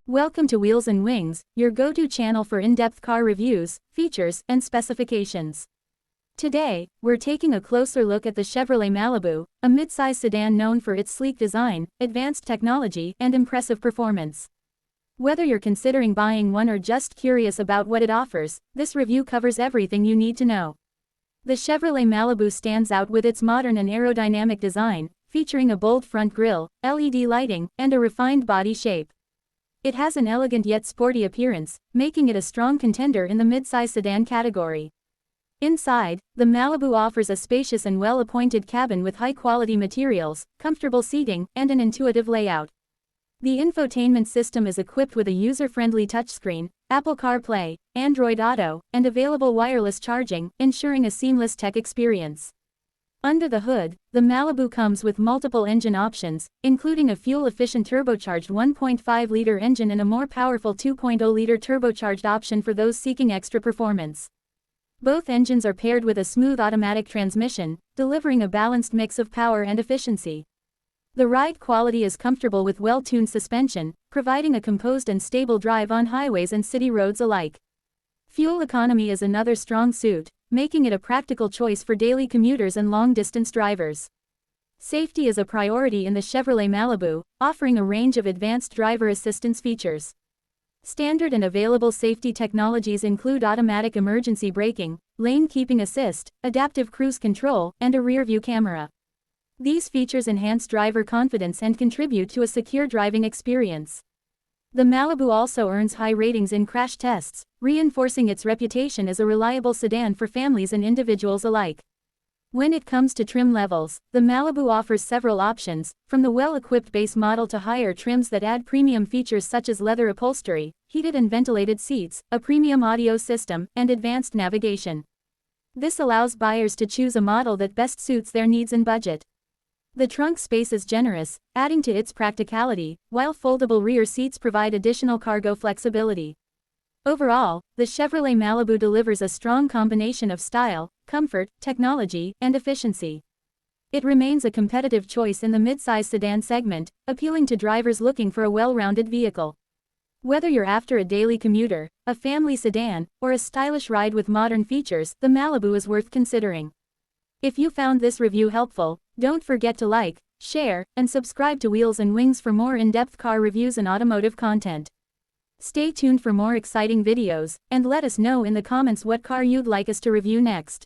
Welcome to Wheels and Wings, your go-to channel for in-depth car reviews, features, and specifications. Today, we're taking a closer look at the Chevrolet Malibu, a mid-size sedan known for its sleek design, advanced technology, and impressive performance. Whether you're considering buying one or just curious about what it offers, this review covers everything you need to know. The Chevrolet Malibu stands out with its modern and aerodynamic design, featuring a bold front grille, LED lighting, and a refined body shape. It has an elegant yet sporty appearance, making it a strong contender in the mid-size sedan category. Inside, the Malibu offers a spacious and well-appointed cabin with high-quality materials, comfortable seating, and an intuitive layout. The infotainment system is equipped with a user-friendly touchscreen, Apple CarPlay, Android Auto, and available wireless charging, ensuring a seamless tech experience. Under the hood, the Malibu comes with multiple engine options, including a fuel-efficient turbocharged 1.5-liter engine and a more powerful 2.0-liter turbocharged option for those seeking extra performance. Both engines are paired with a smooth automatic transmission, delivering a balanced mix of power and efficiency. The ride quality is comfortable with well-tuned suspension, providing a composed and stable drive on highways and city roads alike. Fuel economy is another strong suit, making it a practical choice for daily commuters and long-distance drivers. Safety is a priority in the Chevrolet Malibu, offering a range of advanced driver assistance features. Standard and available safety technologies include automatic emergency braking, lane keeping assist, adaptive cruise control, and a rear-view camera. These features enhance driver confidence and contribute to a secure driving experience. The Malibu also earns high ratings in crash tests, reinforcing its reputation as a reliable sedan for families and individuals alike. When it comes to trim levels, the Malibu offers several options, from the well-equipped base model to higher trims that add premium features such as leather upholstery, heated and ventilated seats, a premium audio system, and advanced navigation. This allows buyers to choose a model that best suits their needs and budget. The trunk space is generous, adding to its practicality, while foldable rear seats provide additional cargo flexibility. Overall, the Chevrolet Malibu delivers a strong combination of style, comfort, technology, and efficiency. It remains a competitive choice in the mid-size sedan segment, appealing to drivers looking for a well-rounded vehicle. Whether you're after a daily commuter, a family sedan, or a stylish ride with modern features, the Malibu is worth considering. If you found this review helpful, don't forget to like, share, and subscribe to Wheels and Wings for more in-depth car reviews and automotive content. Stay tuned for more exciting videos, and let us know in the comments what car you'd like us to review next.